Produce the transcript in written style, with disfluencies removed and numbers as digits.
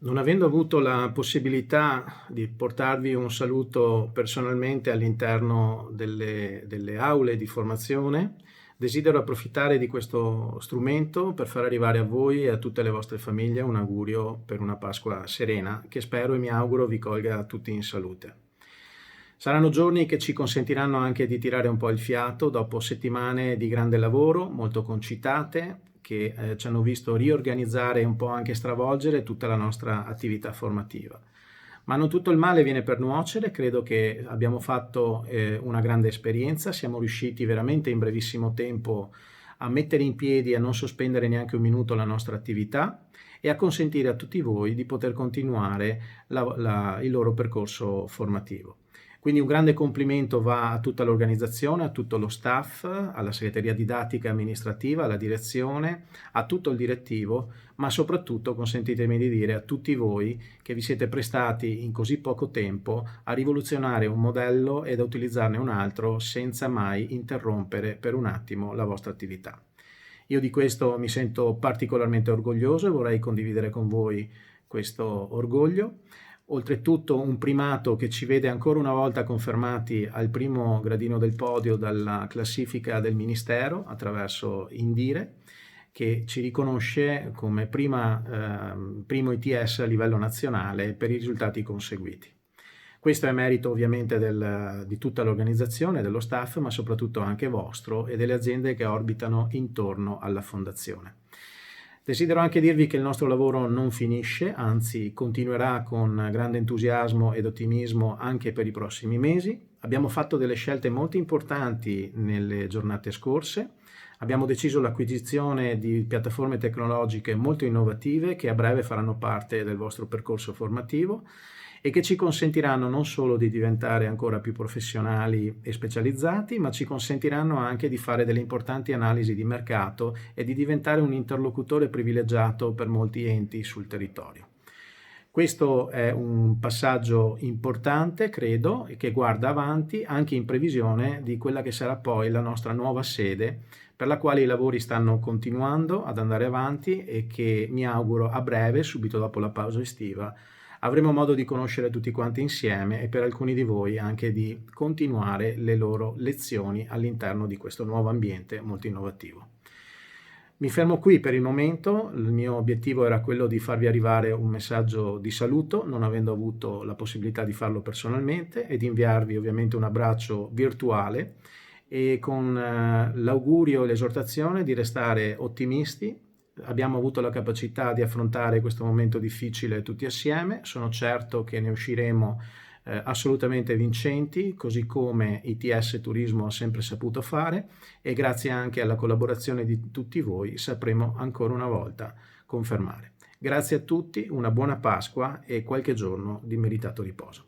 Non avendo avuto la possibilità di portarvi un saluto personalmente all'interno delle aule di formazione, desidero approfittare di questo strumento per far arrivare a voi e a tutte le vostre famiglie un augurio per una Pasqua serena, che spero e mi auguro vi colga tutti in salute. Saranno giorni che ci consentiranno anche di tirare un po' il fiato dopo settimane di grande lavoro, molto concitate, che ci hanno visto riorganizzare e un po' anche stravolgere tutta la nostra attività formativa. Ma non tutto il male viene per nuocere, credo che abbiamo fatto una grande esperienza, siamo riusciti veramente in brevissimo tempo a mettere in piedi e a non sospendere neanche un minuto la nostra attività e a consentire a tutti voi di poter continuare il loro percorso formativo. Quindi un grande complimento va a tutta l'organizzazione, a tutto lo staff, alla segreteria didattica e amministrativa, alla direzione, a tutto il direttivo, ma soprattutto, consentitemi di dire, a tutti voi che vi siete prestati in così poco tempo a rivoluzionare un modello ed a utilizzarne un altro senza mai interrompere per un attimo la vostra attività. Io di questo mi sento particolarmente orgoglioso e vorrei condividere con voi questo orgoglio. Oltretutto un primato che ci vede ancora una volta confermati al primo gradino del podio dalla classifica del Ministero attraverso Indire, che ci riconosce come primo ITS a livello nazionale per i risultati conseguiti. Questo è merito ovviamente di tutta l'organizzazione, dello staff, ma soprattutto anche vostro e delle aziende che orbitano intorno alla fondazione. Desidero anche dirvi che il nostro lavoro non finisce, anzi continuerà con grande entusiasmo ed ottimismo anche per i prossimi mesi. Abbiamo fatto delle scelte molto importanti nelle giornate scorse. Abbiamo deciso l'acquisizione di piattaforme tecnologiche molto innovative che a breve faranno parte del vostro percorso formativo e che ci consentiranno non solo di diventare ancora più professionali e specializzati, ma ci consentiranno anche di fare delle importanti analisi di mercato e di diventare un interlocutore privilegiato per molti enti sul territorio. Questo è un passaggio importante, credo, e che guarda avanti anche in previsione di quella che sarà poi la nostra nuova sede, per la quale i lavori stanno continuando ad andare avanti e che mi auguro a breve, subito dopo la pausa estiva, avremo modo di conoscere tutti quanti insieme e per alcuni di voi anche di continuare le loro lezioni all'interno di questo nuovo ambiente molto innovativo. Mi fermo qui per il momento, il mio obiettivo era quello di farvi arrivare un messaggio di saluto, non avendo avuto la possibilità di farlo personalmente, e di inviarvi ovviamente un abbraccio virtuale e con l'augurio e l'esortazione di restare ottimisti. Abbiamo avuto la capacità di affrontare questo momento difficile tutti assieme, sono certo che ne usciremo assolutamente vincenti, così come ITS Turismo ha sempre saputo fare, e grazie anche alla collaborazione di tutti voi sapremo ancora una volta confermare. Grazie a tutti, una buona Pasqua e qualche giorno di meritato riposo.